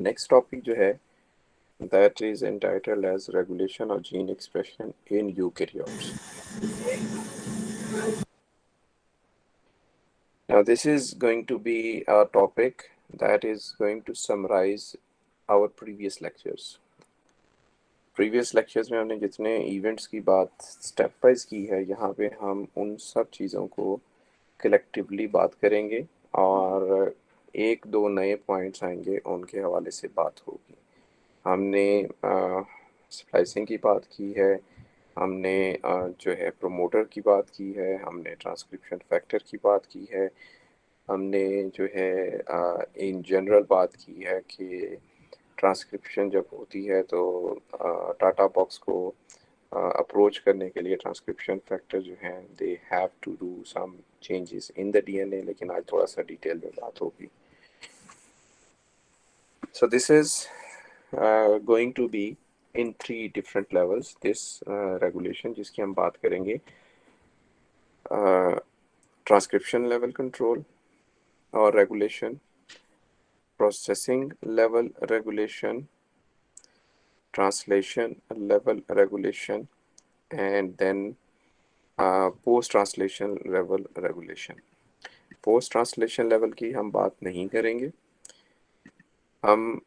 Next topic जो है that is entitled as regulation of gene expression in eukaryotes. Now this is going to be a topic that is going to summarize our previous lectures. Previous lectures में हमने जितने events की बात step wise की है, यहाँ पे हम उन सब चीज़ों को कलेक्टिवली बात करेंगे और एक दो नए पॉइंट्स आएंगे, उनके हवाले से बात होगी। हमने स्प्लाइसिंग की बात की है, हमने जो है प्रोमोटर की बात की है, हमने ट्रांसक्रिप्शन फैक्टर की बात की है, हमने जो है इन जनरल बात की है कि ट्रांसक्रिप्शन जब होती है तो टाटा बॉक्स को अप्रोच करने के लिए ट्रांसक्रिप्शन फैक्टर जो हैं they have to do some changes in the DNA, लेकिन आज थोड़ा सा डिटेल में बात होगी। So this is going to be in 3 different levels this regulation, जिसकी हम बात करेंगे ट्रांसक्रिप्शन लेवल कंट्रोल और regulation, processing level regulation, translation level regulation, and then post translation level regulation. Post translation level की हम बात नहीं करेंगे, हम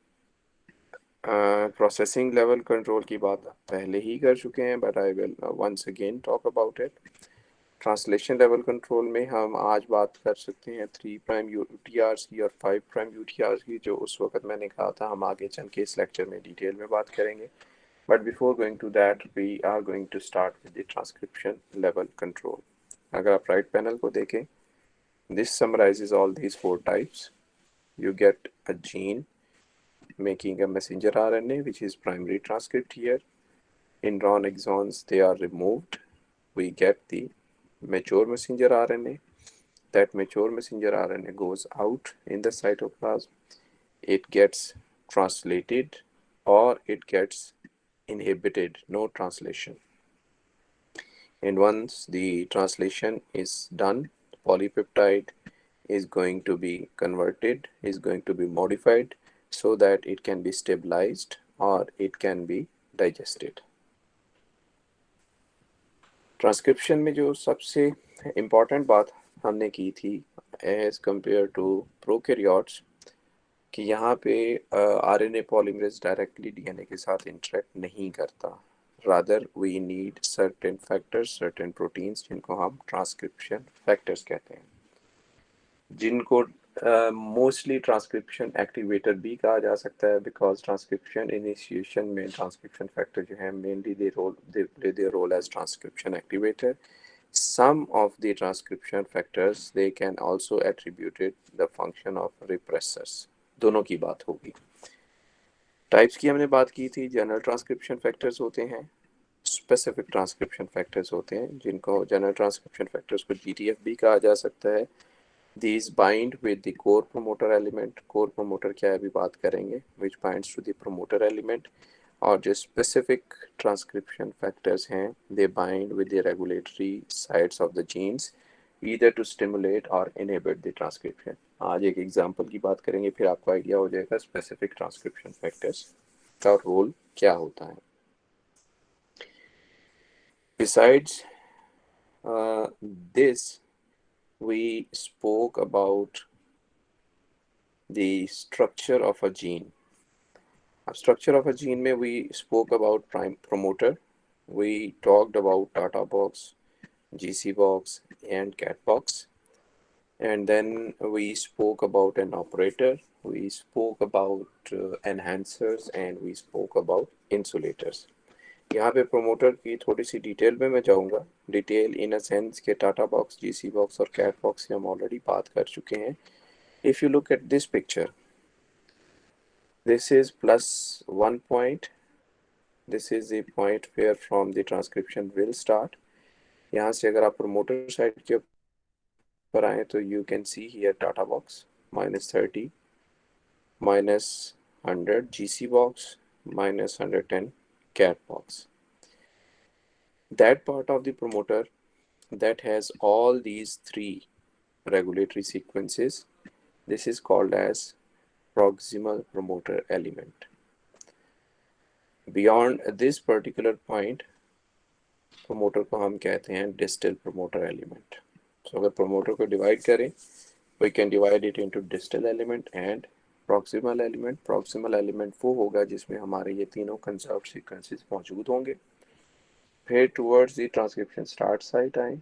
प्रोसेसिंग लेवल कंट्रोल की बात पहले ही कर चुके हैं, but I will once again talk about it. Translation level control में हम आज बात कर सकते हैं 3' यूटीआर्स की और 5' यूटीआर्स की, जो उस वक्त मैंने कहा था हम आगे चल के इस लेक्चर में डिटेल में बात करेंगे। But before going to that, we are going to start with the transcription level control. अगर आप right panel को देखें, this summarizes all these 4 types. You get a gene making a messenger RNA, which is primary transcript here. In RON exons, they are removed. We get the mature messenger RNA. That mature messenger RNA goes out in the cytoplasm. It gets translated or it gets inhibited, no translation. And once the translation is done, polypeptide is going to be converted, is going to be modified so that it can be stabilized or it can be digested. Transcription में जो सबसे important बात हमने की थी as compare to prokaryotes, कि यहाँ पे आरएनए पॉलीमरेज डायरेक्टली डीएनए के साथ इंटरेक्ट नहीं करता, rather we need certain factors, certain proteins, जिनको हम ट्रांसक्रिप्शन फैक्टर्स कहते हैं, जिनको मोस्टली ट्रांसक्रिप्शन एक्टिवेटर भी कहा जा सकता है, बिकॉज ट्रांसक्रिप्शन इनिशिएशन में ट्रांसक्रिप्शन फैक्टर जो है mainly they play their role as transcription activator. Some of the transcription factors they can also attributed the function of repressors. दोनों की बात होगी। टाइप्स की हमने बात की थी, जनरल ट्रांसक्रिप्शन फैक्टर्स होते हैं, स्पेसिफिक ट्रांसक्रिप्शन फैक्टर्स होते हैं, जिनको जनरल ट्रांसक्रिप्शन फैक्टर्स को जीटीएफ भी कहा जा सकता है। These bind with the core promoter element. core promoter क्या है अभी बात करेंगे, which binds to the promoter element. और जो specific transcription factors हैं, they bind with the regulatory sites of the genes, either to stimulate or inhibit the transcription. आज एक एग्जांपल की बात करेंगे, फिर आपको आइडिया हो जाएगा specific transcription factors का रोल क्या होता है। Besides this, we spoke about the structure of a gene. Structure of a gene में we spoke about prime promoter, we talked about Tata box, GC box and cat box, and then we spoke about an operator, we spoke about enhancers, and we spoke about insulators. यहाँ पे promoter की थोड़ी सी detail में मैं जाऊँगा, detail in a sense के TATA box, GC box और CAAT box से हम ऑलरेडी बात कर चुके हैं। If you look at this picture, this is plus 1 point, this is the point where from the transcription will start. यहाँ से अगर आप प्रोमोटर साइड के ऊपर आए तो you can see here Tata box -30, -100 GC box, -110 cat box. That part of the promoter that has all these 3 regulatory sequences, this is called as proximal promoter element. Beyond this particular point, promoter को हम कहते हैं distal promoter element. So अगर promoter को divide करें, we can divide it into distal element and proximal element. Proximal element वो होगा जिसमें हमारे ये तीनों conserved sequences मौजूद होंगे. फिर towards the transcription start site आए,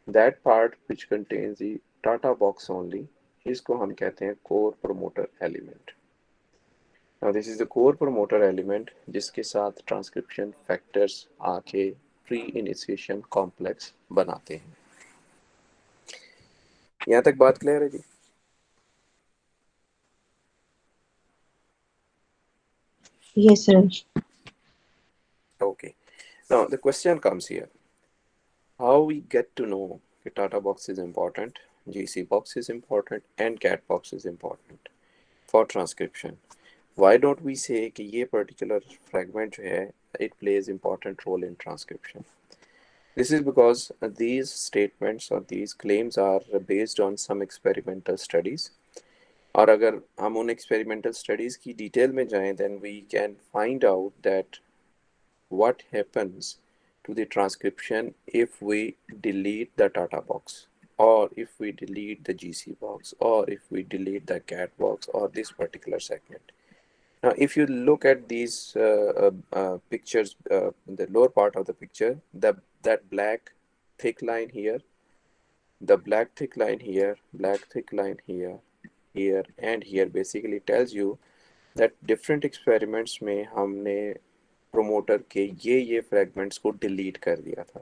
that part which contains the data box only, इसको हम कहते हैं core promoter element. Now this is the core promoter element जिसके साथ transcription factors आके pre-initiation complex बनाते हैं. यहाँ तक बात क्लियर है जी? Yes, sir. Okay. Now the question comes here. How we get to know that data box is important, GC box is important, and cat box is important for transcription? Why don't we say कि ये particular fragment जो है, it plays important role in transcription? This is because these statements or these claims are based on some experimental studies. और अगर हम उन experimental studies की detail में जाएं, then we can find out that what happens to the transcription if we delete the data box, or if we delete the GC box, or if we delete the cat box or this particular segment. Now, if you look at these pictures, the lower part of the picture, that black thick line here, the black thick line here, black thick line here, here and here basically tells you that different experiments में हमने promoter के ये fragments को delete कर दिया था,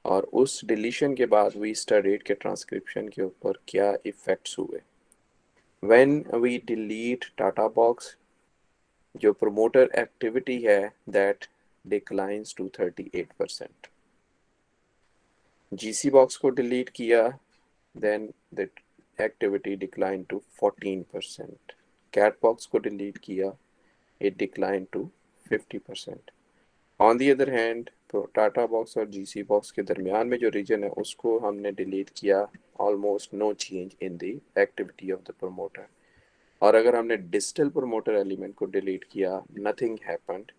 और उस deletion के बाद we studied के transcription के ऊपर क्या effects हुए. When we delete data box, जो promoter activity है that declines to 38%. GC box को delete किया, then the activity declined to 14%. Cat box को delete किया, it declined to 50%. On the other hand, data box और GC box के दरमियान में जो region है उसको हमने delete किया, almost no change in the activity of the promoter. और अगर हमने distal promoter element को delete किया, nothing happened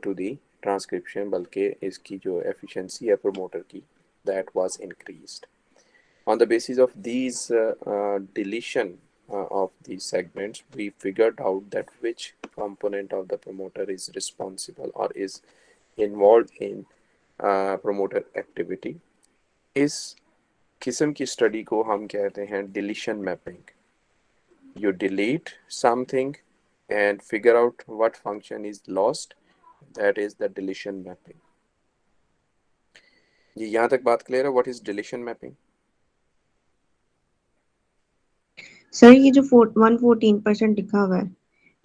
to the transcription, बल्कि इसकी जो efficiency है promoter की, that was increased. On the basis of these deletion of these segments, we figured out that which component of the promoter is responsible or is involved in promoter activity. इस किस्म की study को हम कहते हैं deletion mapping. You delete something and figure out what function is lost. That is the deletion mapping. जी यहाँ तक बात क्लियर है? What is deletion mapping? Sir ये जो 114% लिखा हुआ है,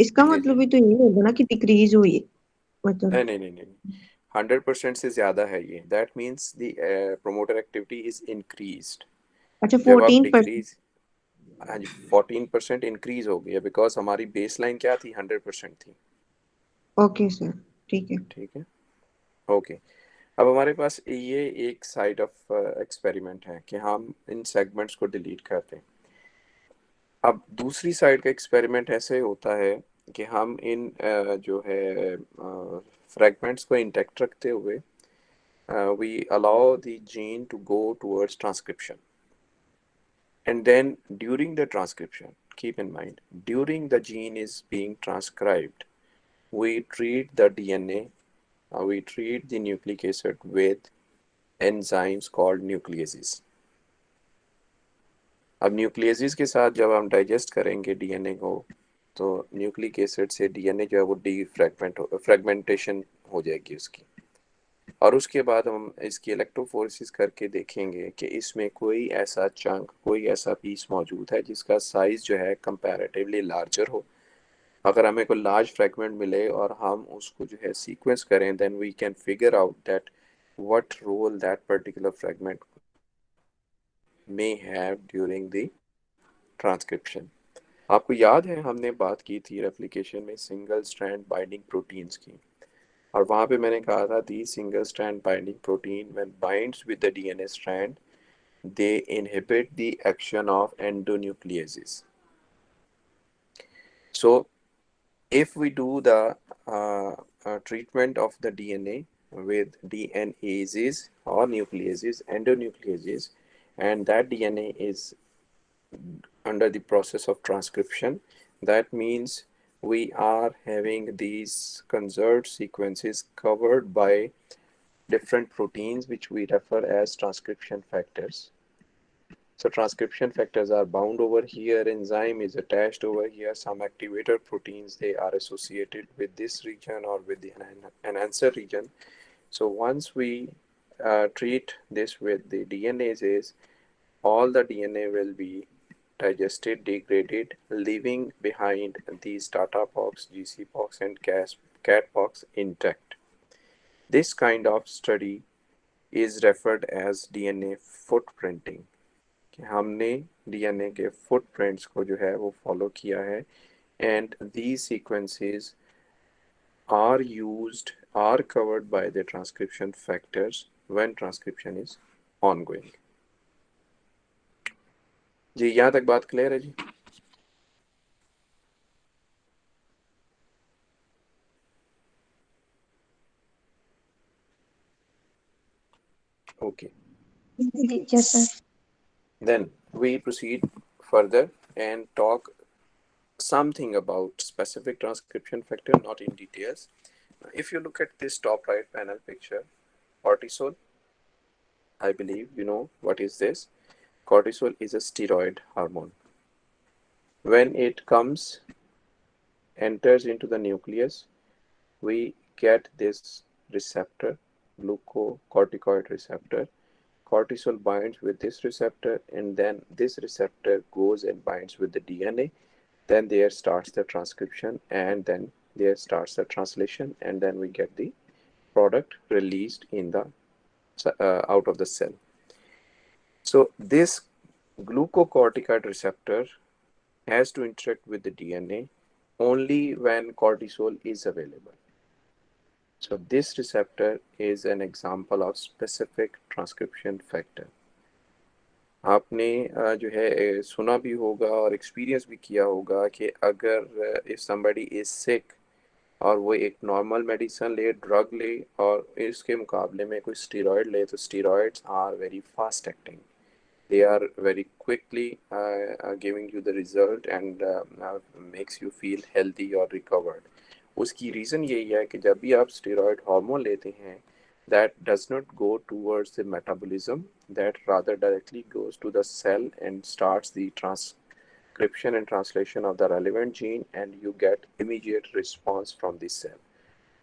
इसका मतलब भी तो ये होगा ना कि डिक्रीज हुई, मतलब नहीं 100% से ज्यादा है ये. That means the promoter activity is increased. अच्छा जब आप 14%. डिक्रीज, हाँ जी 14% इंक्रीज हो गया, बिकॉज हमारी बेस लाइन क्या थी? 100% थी. ओके सर, ठीक है. ठीक है, ओके. अब हमारे पास ये एक साइड ऑफ एक्सपेरिमेंट है कि हम इन सेगमेंट्स को डिलीट करते हैं. अब दूसरी साइड का एक्सपेरिमेंट ऐसे होता है कि हम इन जो है फ्रैगमेंट्स को इंटैक्ट रखते हुए we allow the gene to go towards transcription, and then during the transcription, keep in mind, during the gene is being transcribed, we treat the DNA, we treat the nucleic acid with enzymes called nucleases. अब nucleus is के साथ जब हम digest करेंगे DNA को, तो nucleic acid से DNA जो है वो फ्रेगमेंटेशन हो जाएगी उसकी, और उसके बाद हम इसकी इलेक्ट्रोफोरेसिस करके देखेंगे कि इसमें कोई ऐसा चंक, कोई ऐसा पीस मौजूद है जिसका साइज जो है कंपैरेटिवली लार्जर हो. अगर हमें कोई लार्ज फ्रैगमेंट मिले और हम उसको जो है सीक्वेंस करें, then we can figure out that what role that particular fragment may have during the transcription. आपको याद है हमने बात की थी रेप्लिकेशन में सिंगल स्ट्रैंड बाइंडिंग प्रोटीन्स की, और वहाँ पे मैंने कहा था the single strand binding protein when binds with the DNA strand, they inhibit the action of endonucleases. So if we do the treatment of the DNA with DNases or nucleases, endonucleases, and that DNA is under the process of transcription, that means we are having these conserved sequences covered by different proteins which we refer as transcription factors. So transcription factors are bound over here, enzyme is attached over here, some activator proteins, they are associated with this region or with the enhancer region. So once we treat this with the DNases, all the DNA will be digested, degraded, leaving behind these Tata box, GC box, and cat box intact. This kind of study is referred as DNA footprinting, कि हमने DNA के footprints को जो है वो follow किया है, and these sequences are covered by the transcription factors when transcription is ongoing. जी यहाँ तक बात क्लियर है जी? Okay. Yes, sir. Then we proceed further and talk something about specific transcription factor, not in details. If you look at this top right panel picture, cortisol, I believe you know what is this. Cortisol is a steroid hormone. When it enters into the nucleus, we get this receptor, glucocorticoid receptor. Cortisol binds with this receptor, and then this receptor goes and binds with the DNA. Then there starts the transcription, and then there starts the translation, and then we get the product released in the out of the cell. So this glucocorticoid receptor has to interact with the DNA only when cortisol is available. So this receptor is an example of specific transcription factor. आपने जो है सुना भी होगा और experience भी किया होगा कि अगर if somebody is sick और वो एक नॉर्मल मेडिसिन ले, ड्रग ले, और इसके मुकाबले में कोई स्टीरॉयड ले, तो steroids are very fast acting. They are very quickly giving you the result and makes you feel healthy or recovered. उसकी रीज़न यही है कि जब भी आप स्टेरॉयड हार्मोन लेते हैं, that does not go towards the metabolism, that rather directly goes to the cell and starts the transcription and translation of the relevant gene, and you get immediate response from the cell.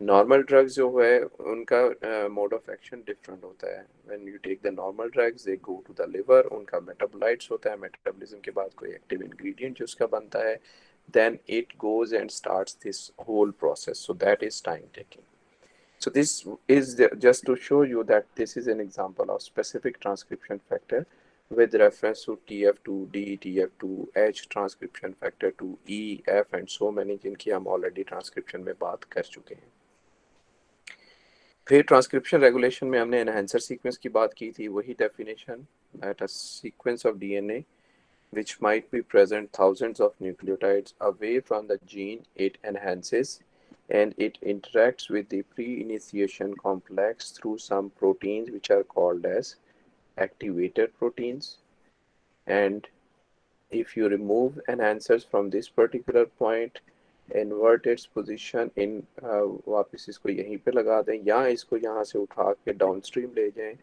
Normal drugs जो है उनका mode of action different होता है. When you take the normal drugs they go to the liver, उनका metabolites होता है, metabolism के बाद कोई एक्टिव इंग्रेडिएंट जो उसका बनता है, then it goes and starts this whole process, so that is time taking. So this is just to show you that this is an example of specific transcription factor with reference to TF2D, TF2H transcription factor, to E, F and so many जिनकी हम already transcription में बात कर चुके हैं. फिर transcription regulation में हमने एनहांसर सीक्वेंस की बात की थी. वही definition, that a sequence of DNA which might be present thousands of nucleotides away from the gene it enhances, and it interacts with the pre-initiation complex through some proteins which are called as activator proteins. And if you remove enhancers from this particular point, invert its position in वापस इसको यहीं पे लगा दें या इसको यहाँ से उठा के डाउनस्ट्रीम ले जाएं,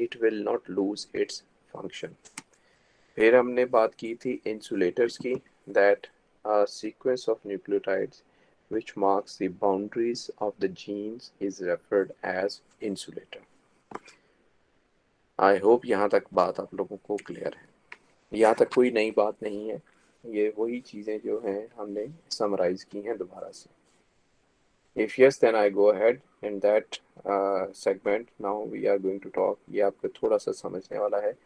it will not lose its function. फिर हमने बात की थी इंसुलेटर्स की, that a sequence of nucleotides which marks the boundaries of the genes is referred as insulator. I hope यहाँ तक बात आप लोगों को क्लियर है. यहाँ तक कोई नई बात नहीं है, ये वही चीज़ें जो हैं हमने समराइज की हैं दोबारा से. If yes, then I go ahead in that segment. Now we are going to talk. ये आपको थोड़ा सा समझने वाला है.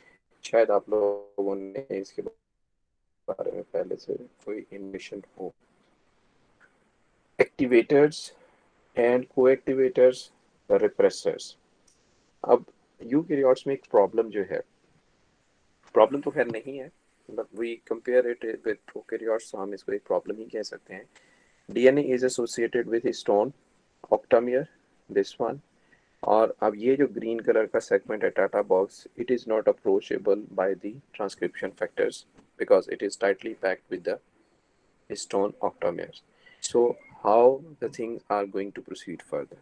शायद आप लोगों ने इसके बारे में पहले से कोई इन्फॉर्मेशन हो. Activators and co-activators, repressors. अब यूकैरियोट्स में एक प्रॉब्लम जो है, प्रॉब्लम तो खैर नहीं है, but we compare it with prokaryotes, तो हम इसको एक प्रॉब्लम ही कह सकते हैं. DNA is associated with histone octamer, this one. और अब ये जो ग्रीन कलर का सेगमेंट है TATA box, it is not approachable by the transcription factors because it is tightly packed with the histone octamers. So how the things are going to proceed further?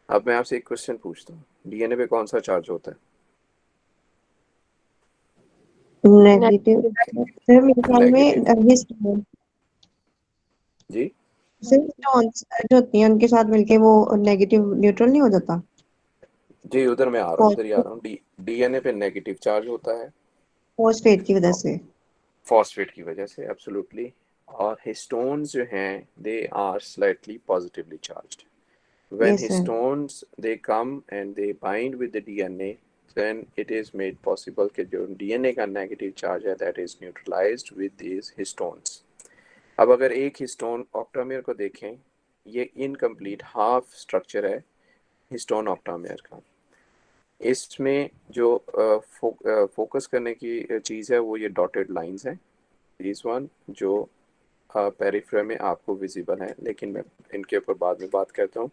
अब मैं आपसे एक question पूछता हूँ, DNA पे कौन सा चार्ज होता है? नेगेटिव. सर मेरे ख्याल में हिस्टोन जी हिस्टोन्स जो होती हैं उनके साथ मिलके वो नेगेटिव न्यूट्रल नहीं हो जाता? जी, उधर मैं आ रहा हूँ, उधर ही आ रहा हूँ. डीएनए पे नेगेटिव चार्ज होता है फॉस्फेट की वजह से. फॉस्फेट की वजह से, एब्सोल्युटली. और हिस्टोन्स जो हैं they are slightly positively charged. When yes sir. histones they come and they bind with the DNA, then it is made possible कि जो DNA का नेगेटिव चार्ज है that is neutralized with these histones. अब अगर एक histone ऑक्टामेर को देखें, ये इनकम्प्लीट हाफ स्ट्रक्चर है हिस्टोन ऑक्टामेर का. इसमें जो फोकस करने की चीज़ है वो ये डॉटेड लाइंस हैं, दिस वन जो पेरिफेरी में आपको विजिबल है, लेकिन मैं इनके ऊपर बाद में बात करता हूँ.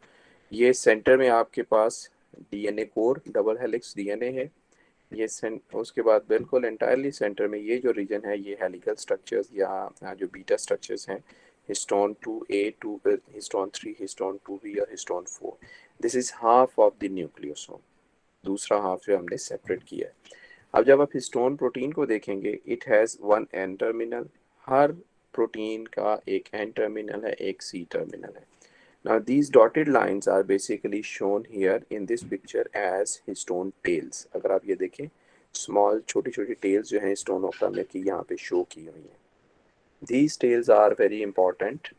ये सेंटर में आपके पास DNA core double helix DNA है. ये उसके बाद बिल्कुल एंटायरली सेंटर में ये जो रीजन है ये हेलिकल स्ट्रक्चर्स या जो बीटा स्ट्रक्चर्स हैं, histone 2A, histone 3, histone 2B और histone 4. This is half of the nucleosome. दूसरा हाफ जो हमने सेपरेट किया है. अब जब आप हिस्टोन प्रोटीन को देखेंगे, it has one N terminal. हर प्रोटीन का एक एन टर्मिनल है, एक सी टर्मिनल है. Now these dotted lines are basically shown here in this picture as histone tails. अगर आप ये देखें, small छोटी छोटी tails जो हैं histone octamer की यहाँ पे show की हुई हैं. These tails are very important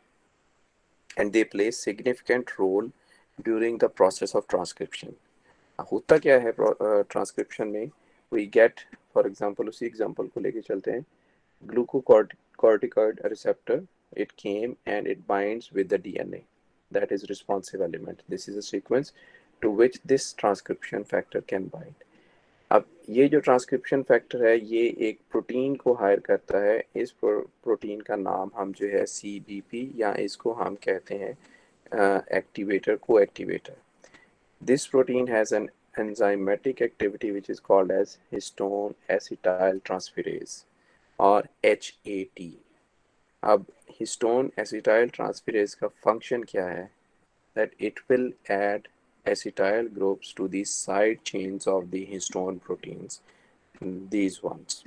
and they play significant role during the process of transcription. होता क्या है ट्रांसक्रिप्शन में? We get, for example, उसी एग्जांपल को लेके चलते हैं, glucocorticoid receptor, it came and it binds with the DNA, that is responsive element. This is a sequence to which this transcription factor can bind. अब ये जो transcription factor है ये एक प्रोटीन को हायर करता है. इस प्रोटीन का नाम हम जो है CBP या इसको हम कहते हैं एक्टिवेटर, को activator. This protein has an enzymatic activity which is called as histone acetyl transferase or HAT. अब histone acetyl transferase का function क्या है? That it will add acetyl groups to the side chains of the histone proteins, these ones.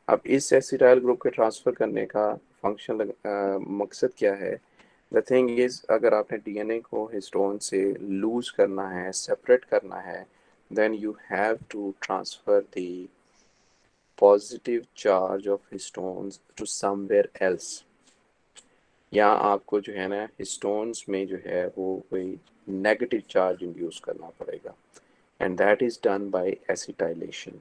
अब इस acetyl group के transfer करने का function मकसद क्या है? द थिंग इज़, अगर आपने डीएनए को हिस्टोन से लूज करना है, सेपरेट करना है, then you have to transfer the positive charge of histones to somewhere else. या आपको जो है ना हिस्टोन्स में जो है वो कोई नेगेटिव चार्ज इंड्यूस करना पड़ेगा, and that is done by acetylation.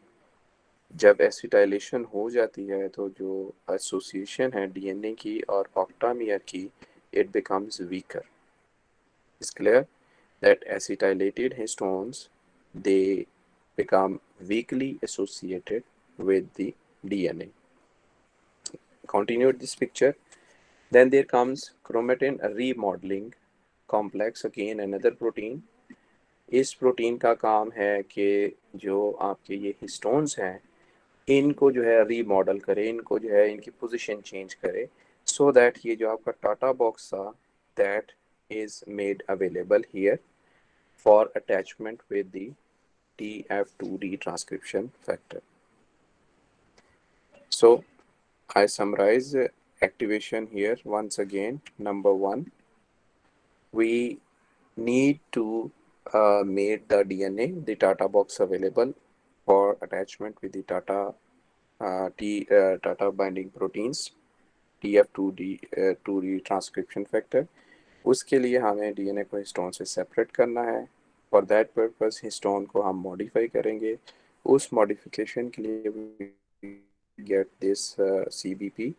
जब एसिटाइलेशन हो जाती है तो जो एसोसिएशन है डीएनए की और ऑक्टामियर की, it becomes weaker. It's clear that acetylated histones, they become weakly associated with the DNA. Continue this picture. Then there comes chromatin remodeling complex, again another protein. इस प्रोटीन का काम है कि जो आपके ये हिस्टोन्स हैं इनको जो है रीमॉडल करे, इनको जो है इनकी पोजीशन चेंज करे, so that ये जो आपका टाटा बॉक्स था that is made available here for attachment with the TF2D transcription factor. So I summarize activation here once again. Number one, we need to make the DNA, the Tata box available for attachment with the Tata binding proteins, TF2D transcription factor. उसके लिए हमें DNA को histone से separate करना है. For that purpose histone को हम modify करेंगे. उस मॉडिफिकेशन के लिए get this CBP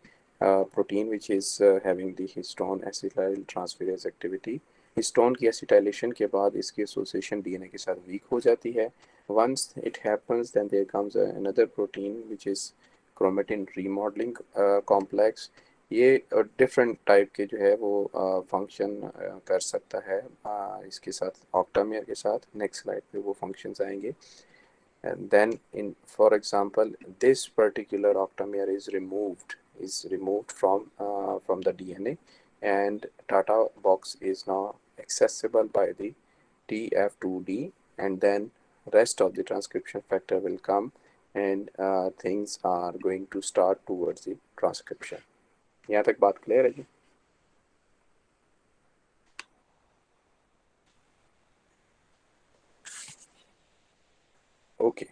protein which is having the histone acetyl transferase activity. Histone की एसिटाइलेशन के बाद इसकी एसोसिएशन डीएनए के साथ वीक हो जाती है. Once it happens, then there comes another protein which is chromatin remodelling complex, ये डिफरेंट टाइप के जो है वो फंक्शन कर सकता है इसके साथ, ऑक्टामेयर के साथ। नेक्स्ट स्लाइड पे वो फंक्शंस आएंगे। And then in, for example, this particular octamer is removed from the DNA, and Tata box is now accessible by the TF2D, and then rest of the transcription factor will come, and things are going to start towards the transcription. यहाँ तक बात clear है जी? Okay,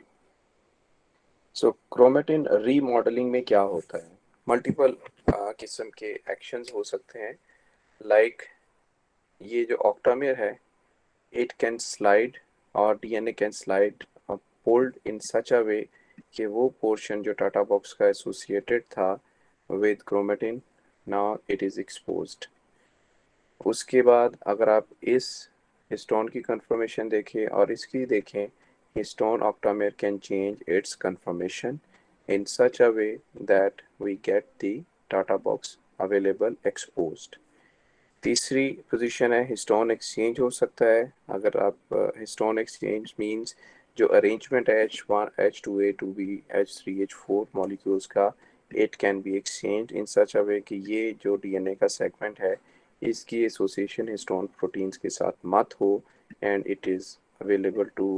सो chromatin remodelling में क्या होता है? Multiple किस्म के एक्शंस हो सकते हैं। लाइक ये जो ऑक्टामेर है, इट कैन स्लाइड और DNA can slide pulled in such a way कि वो पोर्शन जो टाटा बॉक्स का एसोसिएटेड था with chromatin, now it is exposed. उसके बाद अगर आप इस हिस्टोन की कन्फर्मेशन देखें और इसकी देखें, histone octamer can change its conformation in such a way that we get the data box available exposed. तीसरी पोजीशन है हिस्टोन एक्सचेंज हो सकता है। अगर आप हिस्टोन एक्सचेंज मींस जो अरेंजमेंट है H1 H2A 2B H3 H4 molecules का, it can be exchange in such a way कि ये जो डीएनए का सेगमेंट है इसकी एसोसिएशन हिस्टोन प्रोटीन्स के साथ मत हो, and it is available to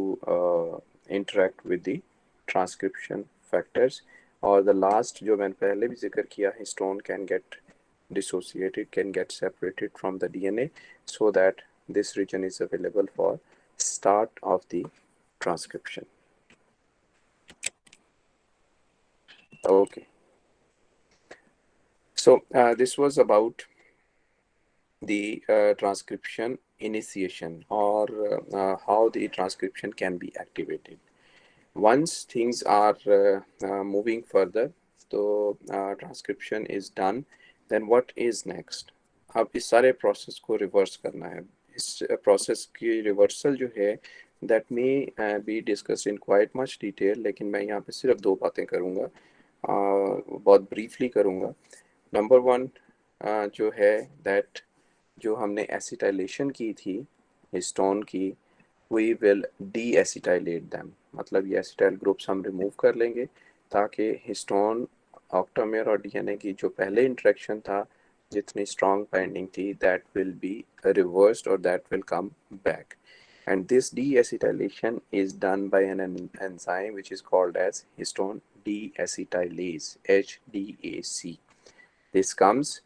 interact with the transcription factors. और द लास्ट जो मैंने पहले भी जिक्र किया, histone can get dissociated, can get separated from the DNA, so that this region is available for start of the transcription. Okay, so this was about the transcription initiation, or how the transcription can be activated. Once things are moving further, so transcription is done, then what is next? अब इस सारे process को reverse करना है। इस process की reversal जो है that may be discussed in quite much detail, लेकिन मैं यहाँ पे सिर्फ दो बातें करूँगा, बहुत ब्रीफली करूँगा। नंबर वन जो है दैट जो हमने एसिटाइलेशन की थी हिस्टोन की, वी विल डी एसिटाइलेट दैम, मतलब ये एसिटाइल ग्रुप्स हम रिमूव कर लेंगे ताकि हिस्टोन ऑक्टामेर और डीएनए की जो पहले इंटरेक्शन था, जितनी स्ट्रॉन्ग बाइंडिंग थी, दैट विल बी रिवर्स्ड और that will come back. And this deacetylation is done by an enzyme which is called as histone deacetylase, HDAC. This comes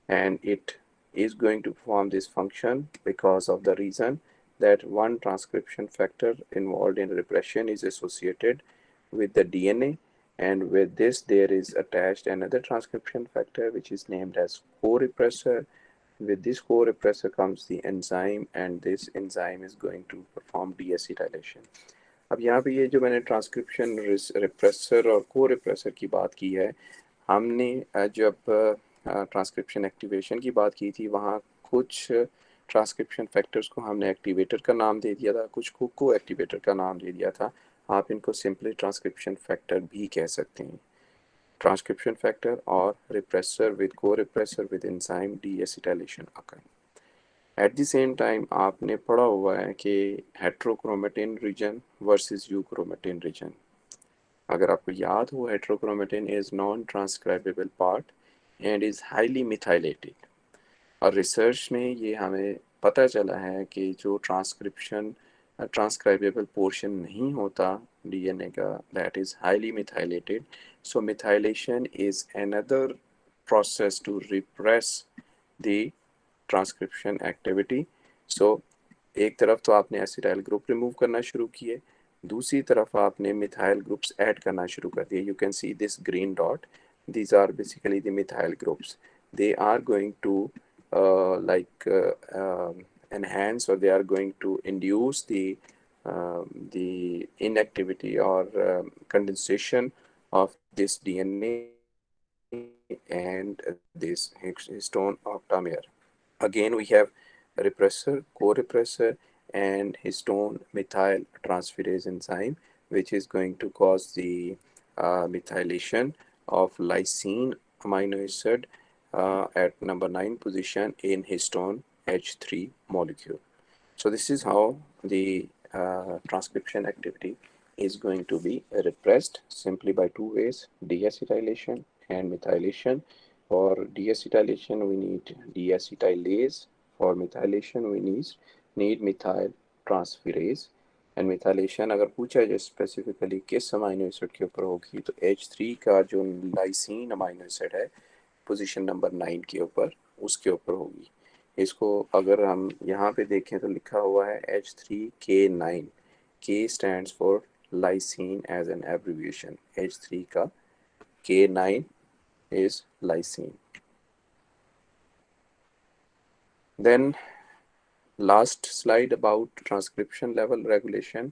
and it is going to perform this function because of the reason that one transcription factor involved in repression is associated with the DNA, and with this there is attached another transcription factor which is named as co-repressor. With this co-repressor comes the enzyme, and this enzyme is going to perform deacetylation. अब यहाँ पे ये जो मैंने transcription repressor और को repressor की बात की है, हमने जब ट्रांसक्रिप्शन एक्टिवेशन की बात की थी, वहाँ कुछ ट्रांसक्रिप्शन फैक्टर्स को हमने एक्टिवेटर का नाम दे दिया था, कुछ को को एक्टिवेटर का नाम दे दिया था। आप इनको सिंपली ट्रांसक्रिप्शन फैक्टर भी कह सकते हैं। ट्रांसक्रिप्शन फैक्टर और repressor with co repressor with enzyme deacetylation occur. At the same time आपने पढ़ा हुआ है कि heterochromatin region versus euchromatin region. अगर आपको याद हो, heterochromatin is non transcribable part and is highly methylated, और रिसर्च में ये हमें पता चला है कि जो ट्रांसक्राइबेबल पोर्शन नहीं होता डीएनए का, that is highly methylated. So methylation is another process to repress the transcription activity. So एक तरफ तो आपने एसिटाइल ग्रुप रिमूव करना शुरू किए, दूसरी तरफ आपने मिथाइल ग्रुप्स ऐड करना शुरू कर दिए. You can see this green dot, these are basically the methyl groups. They are going to enhance, or they are going to induce the inactivity or condensation of this DNA and this histone octamer. Again we have repressor, co-repressor, and histone methyl transferase enzyme, which is going to cause the methylation of lysine amino acid at number 9 position in histone H3 molecule. So this is how the transcription activity is going to be repressed simply by two ways: deacetylation and methylation. For deacetylation we need deacetylase. For methylation we need methyl transferase. And methylation अगर पूछा जाए specifically किस amino acid के ऊपर होगी, तो H3 का जो लाइसिन अमाइनो एसिड है पोजीशन नंबर 9 के ऊपर, उसके ऊपर होगी। इसको अगर हम यहाँ पे देखें तो लिखा हुआ है H3K9। K stands for lysine as an abbreviation. H3 का K9 is lysine. Then last slide about transcription level regulation.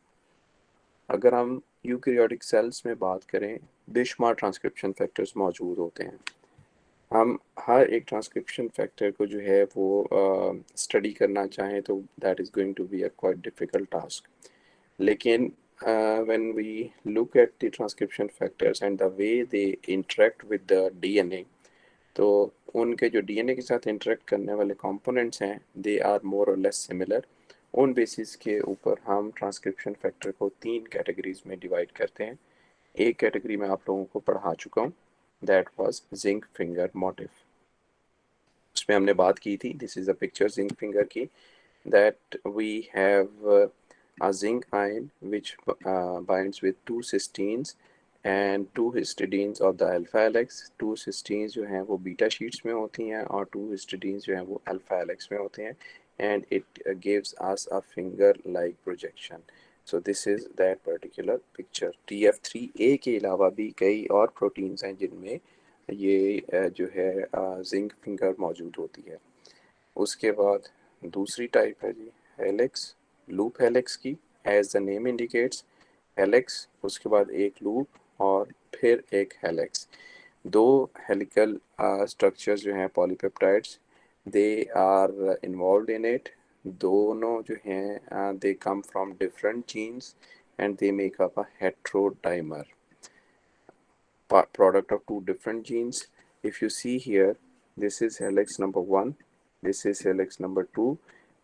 अगर हम यूकैरियोटिक सेल्स में बात करें, बेशुमार ट्रांसक्रिप्शन फैक्टर्स मौजूद होते हैं। हम हर एक ट्रांसक्रिप्शन फैक्टर को जो है वो स्टडी करना चाहें तो that is going to be a quite difficult task. लेकिन when we look at the transcription factors and the way they interact with the DNA, तो उनके जो DNA के साथ इंटरेक्ट करने वाले कंपोनेंट्स हैं, दे आर मोर और लेस सिमिलर। उन बेसिस के ऊपर हम ट्रांसक्रिप्शन फैक्टर को 3 कैटेगरीज में डिवाइड करते हैं। एक कैटेगरी में आप लोगों को पढ़ा चुका हूँ, that was zinc finger motif. उसमें हमने बात की थी, this is a picture zinc finger की, that we have a zinc ion which binds with 2 cysteines and 2 histidines of the alpha helix। 2 cysteines जो हैं वो बीटा शीट्स में होती हैं और 2 histidines जो हैं वो alpha helix में होते हैं, and it gives us a finger like projection। so this is that particular picture। TF3A के अलावा भी कई और प्रोटीन्स हैं जिनमें ये जो है जिंक फिंगर मौजूद होती है। उसके बाद दूसरी टाइप है जी हेलिक्स, लूप हेलिक्स की। As the name indicates, helix, उसके बाद एक लूप और फिर एक हेलिक्स। दो हेलिकल स्ट्रक्चर्स जो हैं polypeptides, they are involve in it. दोनों जो हैं they come from different genes and they make up a heterodimer, product of 2 different genes। if you see here, this is helix number 1, this is helix number 2,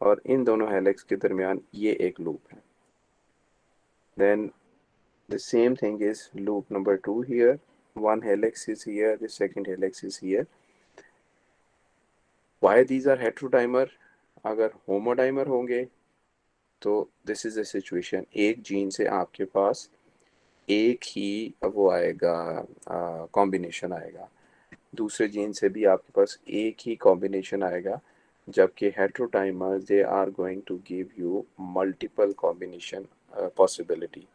और इन दोनों helix के दरमियान ये एक loop है। then the same thing is loop number 2 here, one helix is here, the second helix is here। why these are heterodimer? अगर होमोडाइमर होंगे तो this is the situation, एक जीन से आपके पास एक ही वो आएगा, कॉम्बिनेशन आएगा, दूसरे जीन से भी आपके पास एक ही कॉम्बिनेशन आएगा। जबकि heterodimers they are going to give you multiple combination possibility.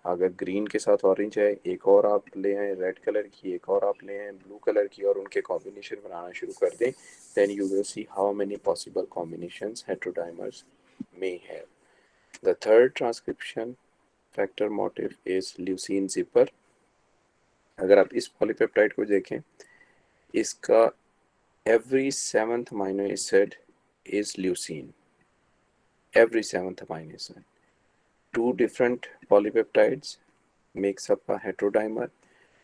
अगर ग्रीन के साथ ऑरेंज है, एक और आप ले आए रेड कलर की, एक और आप ले आए ब्लू कलर की, और उनके कॉम्बिनेशन बनाना शुरू कर दें, then you will see how many possible combinations heterodimers may have। The third transcription factor motif is leucine zipper। अगर आप इस पॉलीपेप्टाइड को देखें, इसका every 7th amino acid is leucine, every 7th amino acid। 2 different polypeptides makes up a heterodimer,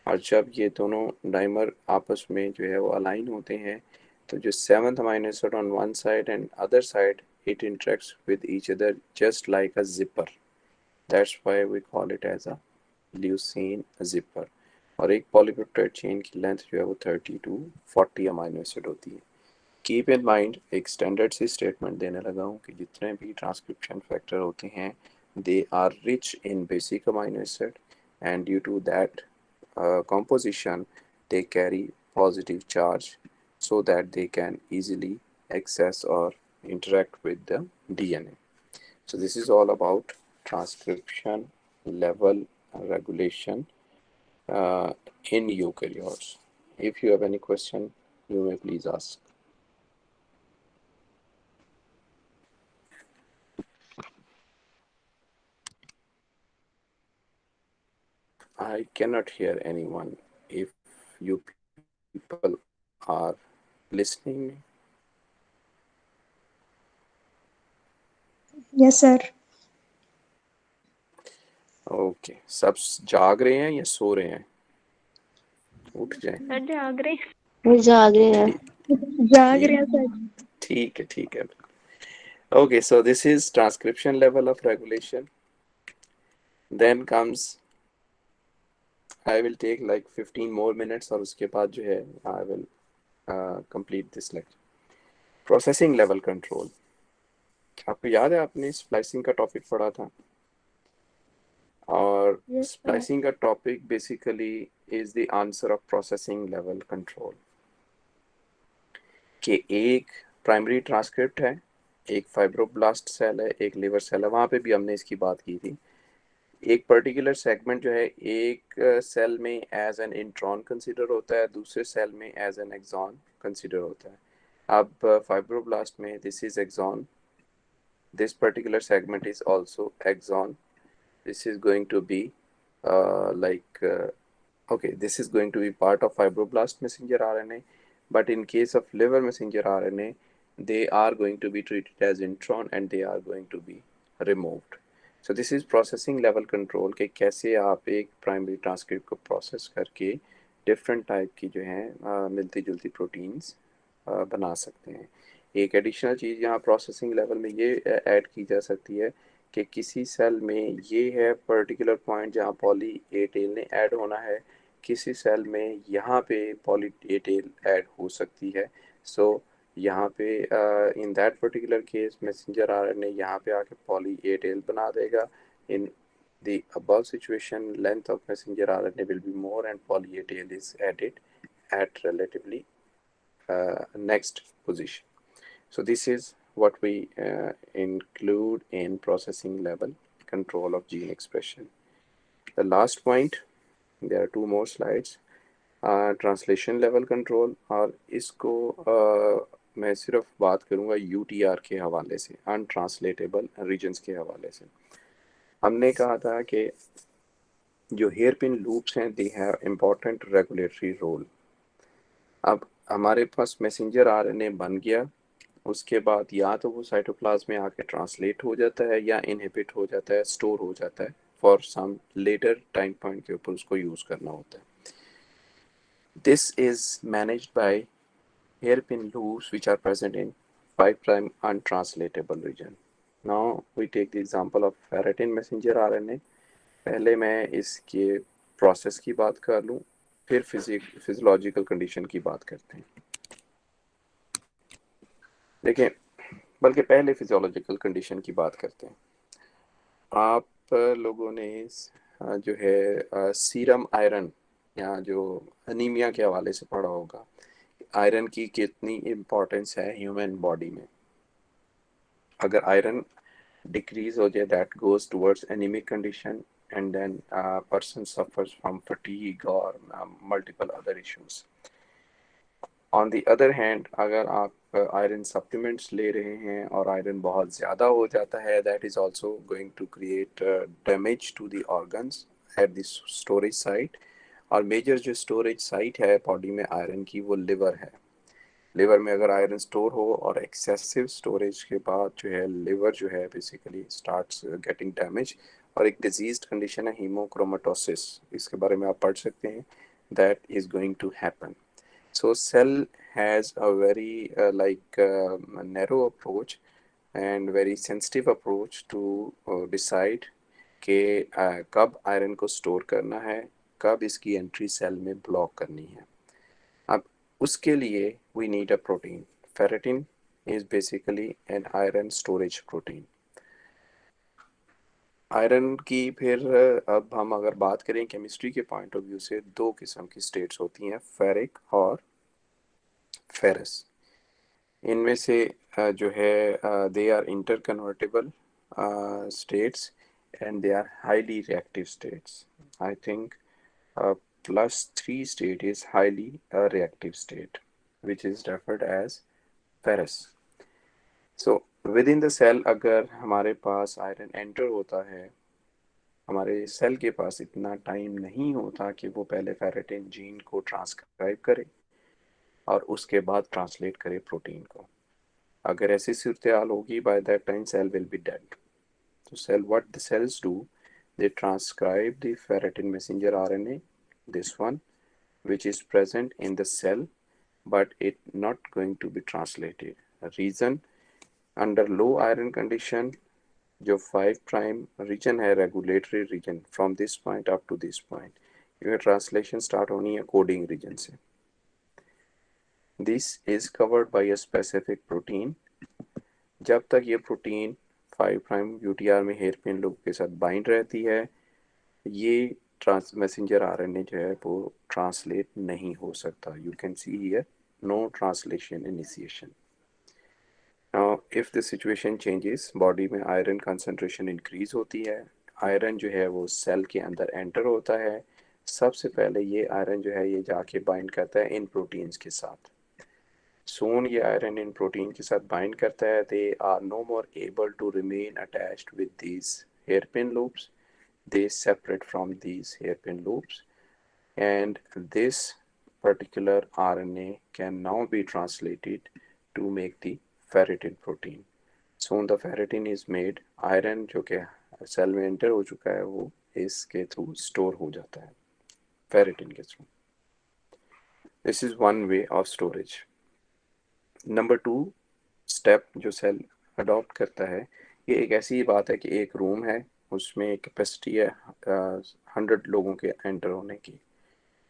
और जब ये दोनों डाइमर आपस में जो है वो अलाइन होते हैं, तो जो 7th amino acid on one side and other side, it interacts with each other just like a zipper। that's why we call it as a leucine zipper। और एक पॉलीपेप्टाइड चेन की लेंथ जो है वो 30 to 40 अमाइनो एसिड होती है। Keep in mind, एक standard सी statement देने लगा हूँ कि जितने भी ट्रांसक्रिप्शन फैक्टर होते हैं, they are rich in basic amino acid, and due to that composition they carry positive charge so that they can easily access or interact with the DNA। so this is all about transcription level regulation in eukaryotes। if you have any question, you may please ask। I cannot hear anyone. If you people are listening me? Yes, sir. Okay, सब जाग रहे हैं या सो रहे हैं? उठ जाए। Sir जाग रहे वो जाग रहे हैं। जाग रहे हैं सर। ठीक है, ठीक है। Okay, so this is transcription level of regulation. Then comes, I will take like 15 more minutes और उसके बाद जो है I will complete this lecture. Processing level control. आपको याद है आपने स्प्लाइसिंग का टॉपिक पढ़ा था, और यस सर। स्प्लाइसिंग का topic basically is the answer of processing level control, कि एक प्राइमरी ट्रांसक्रिप्ट है, एक फाइब्रोब्लास्ट सेल है, एक लिवर सेल है, वहाँ पे भी हमने इसकी बात की थी। एक पर्टिकुलर सेगमेंट जो है एक सेल में एज एन इंट्रॉन कंसिडर होता है, दूसरे सेल में एज एन एक्सॉन कंसिडर होता है। अब फाइब्रोब्लास्ट में this is exon, this particular segment is also axon. This is going to be okay, this is going to be part of fibroblast messenger RNA, but in case of liver messenger RNA, they are going to be treated as intron and they are going to be removed. So this is processing level control, कि कैसे आप एक primary transcript को process करके different type की जो हैं मिलती जुलती proteins बना सकते हैं। एक एडिशनल चीज़ यहाँ प्रोसेसिंग लेवल में ये ऐड की जा सकती है कि किसी सेल में ये है पर्टिकुलर पॉइंट जहाँ पॉली ए टेल ने ऐड होना है, किसी सेल में यहाँ पे पॉली ए टेल ऐड हो सकती है। सो यहाँ पे in that particular case messenger RNA यहाँ पे आके पॉली ए टेल बना देगा। इन the above situation, length of messenger RNA will be more and poly A tail is added at relatively next position. So this is what we include in processing level control of gene expression. The last point, there are two more slides. Translation level control, और इसको मैं सिर्फ बात करूँगा UTR के हवाले से, untranslatable regions के हवाले से। हमने कहा था कि जो हेयर पिन लूप्स हैं they have important regulatory role. अब हमारे पास मैसेंजर आरएनए बन गया, उसके बाद या तो वो साइटोप्लाज्म में आके ट्रांसलेट हो जाता है या इनहिबिट हो जाता है, स्टोर हो जाता है, for some later time point के ऊपर उसको यूज़ करना होता है। This is managed by hairpin loops which are present in 5' untranslatable region. Now we take the example of ferritin messenger RNA. पहले मैं इसके प्रोसेस की बात कर लूँ, फिर फिजियोलॉजिकल कंडीशन की बात करते हैं। देखिए, बल्कि पहले फिजियोलॉजिकल कंडीशन की बात करते हैं। आप लोगों ने जो है सीरम आयरन या जो अनीमिया के हवाले से पढ़ा होगा, आयरन की कितनी इम्पोर्टेंस है ह्यूमन बॉडी में। अगर आयरन डिक्रीज हो जाए, that goes towards anaemic condition and then person suffers from fatigue और multiple other issues. On the other hand, अगर आप आयरन सप्लीमेंट्स ले रहे हैं और आयरन बहुत ज़्यादा हो जाता है, that is also going to create damage to the organs at the storage site. और मेजर जो स्टोरेज साइट है बॉडी में आयरन की, वो लिवर है। लिवर में अगर आयरन स्टोर हो और एक्सेसिव स्टोरेज के बाद जो है लिवर जो है बेसिकली स्टार्ट्स गेटिंग डैमेज, और एक डिजीज कंडीशन है हीमोक्रोमेटोसिस, इसके बारे में आप पढ़ सकते हैं, that is going to happen. So cell has a very narrow approach and very sensitive approach to decide कि कब आयरन को स्टोर करना है, कब इसकी एंट्री सेल में ब्लॉक करनी है। अब उसके लिए we need a protein. Ferritin is basically an iron storage protein. Iron की फिर अब हम अगर बात करें केमिस्ट्री के पॉइंट ऑफ व्यू से, दो किस्म की स्टेट्स होती हैं, फेरिक और फेरस। इनमें से जो है they are inter convertible states and they are highly reactive states. I think +3 state is highly reactive state, which is referred as ferrous. So within the cell, अगर हमारे पास आयरन एंटर होता है, हमारे सेल के पास इतना टाइम नहीं होता कि वो पहले फेरेटिन जीन को ट्रांसक्राइब करे और उसके बाद ट्रांसलेट करे प्रोटीन को। अगर ऐसी सूरत हाल होगी, by that time cell will be dead. तो cell, what the cells do, they transcribe the ferritin messenger RNA, this one, which is present in the cell, but it not going to be translated. Reason, under low iron condition, जो 5 prime region है regulatory region, from this point up to this point, ये translation start होनी है coding region से. This is covered by a specific protein. जब तक ये protein 5 prime UTR में हेयरपिन लूप के साथ बाइंड रहती है, ये मैसेंजर आरएनए जो है वो ट्रांसलेट नहीं हो सकता. You can see here no translation initiation. Now, if the situation changes, body में आयरन कंसंट्रेशन इंक्रीज होती है, आयरन जो है वो सेल के अंदर एंटर होता है. सबसे पहले ये आयरन जो है ये जाके बाइंड करता है इन प्रोटीन्स के साथ. सोन ये आयरन इन प्रोटीन के साथ बाइंड करता है. They are no more able to remain attached with these hairpin loops. They separate from these hairpin loops, and this particular RNA can now be translated to make the ferritin protein. So the ferritin is made. Iron जो कि cell में enter हो चुका है वो इसके through store हो जाता है ferritin के through. This is one way of storage. Number 2 step जो सेल अडॉप्ट करता है, ये एक ऐसी बात है कि एक रूम है, उसमें कैपेसिटी है 100 लोगों के एंटर होने की.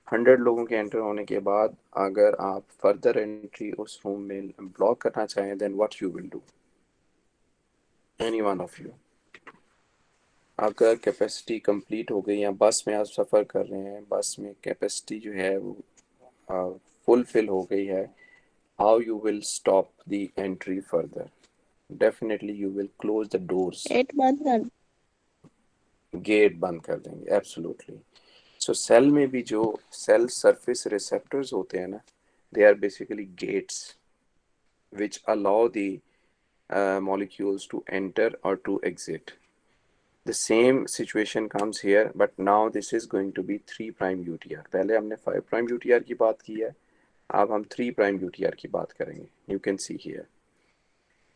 100 लोगों के एंटर होने के बाद अगर आप फर्दर एंट्री उस रूम में ब्लॉक करना चाहें, then what you will do, any one of you. अगर कैपेसिटी कंप्लीट हो गई या बस में आप सफ़र कर रहे हैं, बस में कैपेसिटी जो है वो फुलफिल हो गई है, how you will stop the entry further? Definitely you will close the doors. Gate बंद कर देंगे. एब्सोल्युटली. सो सेल में भी जो सेल सरफेस रिसेप्टर्स होते हैं ना, they are basically gates which allow the molecules to enter or to exit. The same situation comes here, but now this is going to be 3 prime UTR. पहले हमने 5 prime UTR की बात की है, अब हम 3 prime UTR की बात करेंगे. You can see here.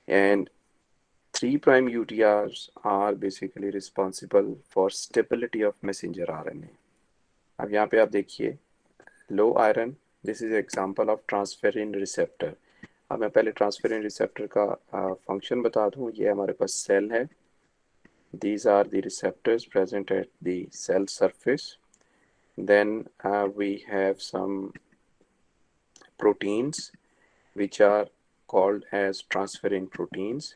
And 3 prime UTRs are basically responsible for stability of messenger RNA. अब यहाँ पे आप देखिए low iron, this is example of transferrin receptor. अब मैं पहले transferrin receptor का function बता दूँ. ये हमारे पास cell है. These are the receptors present at the cell surface. Then we have some proteins which are called as transferrin proteins.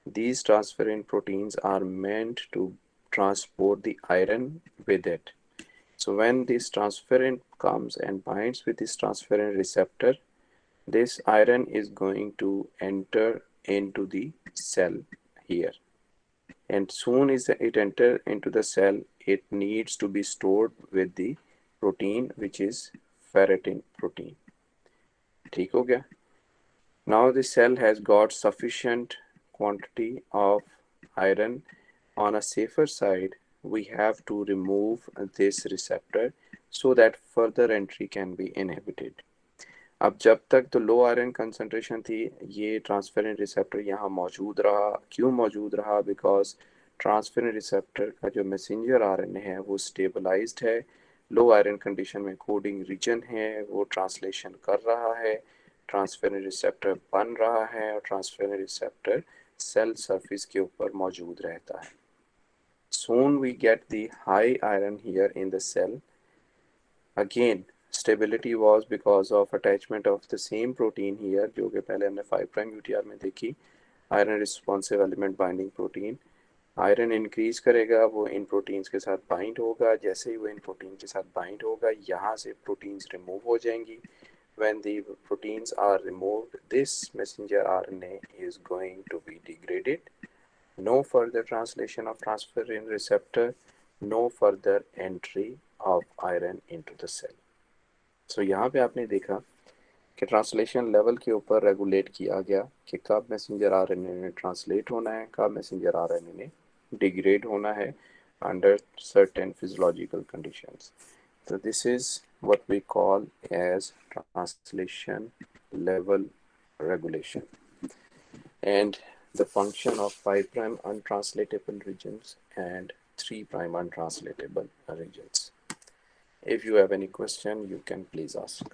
These transferrin proteins are meant to transport the iron with it. So when this transferrin comes and binds with this transferrin receptor, this iron is going to enter into the cell here. And soon as it enters into the cell, it needs to be stored with the protein which is ferritin protein. ठीक हो गया? Now the cell has got sufficient quantity of iron. On a safer side, we have to remove this receptor so that further entry can be inhibited. अब जब तक तो लो iron concentration थी, ये transferrin receptor यहाँ मौजूद रहा. क्यों मौजूद रहा? बिकॉज ट्रांसफेरिन रिसेप्टर का जो मैसेंजर आरएनए है वो स्टेबलाइज्ड है. लो आयरन कंडीशन में कोडिंग रीजन है, वो ट्रांसलेशन कर रहा है, ट्रांसफेरिन रिसेप्टर बन रहा है और ट्रांसफेरिन रिसेप्टर सेल सरफेस के ऊपर मौजूद रहता है. Soon we get the high iron here in the cell. Again, stability was because of attachment of the same protein here, जो कि पहले हमने 5 prime UTR में देखी, iron responsive element binding protein. Iron increase करेगा, वो इन प्रोटीन्स के साथ बाइंड होगा. जैसे ही वो इन प्रोटीन के साथ बाइंड होगा, यहाँ से प्रोटीन्स रिमूव हो जाएंगी. When the proteins are removed, this messenger RNA is going to be degraded. No further translation of transferrin receptor, no further entry of iron into the cell. So यहाँ पे आपने देखा कि ट्रांसलेशन लेवल के ऊपर regulate किया गया कि कब मैसेंजर आरएनए ने ट्रांसलेट होना है, कब मैसेंजर आरएनए ने डिग्रेड होना है under certain physiological conditions. So this is what we call as translation level regulation. And the function of 5 prime untranslatable regions and 3 prime untranslatable regions. If you have any question, you can please ask.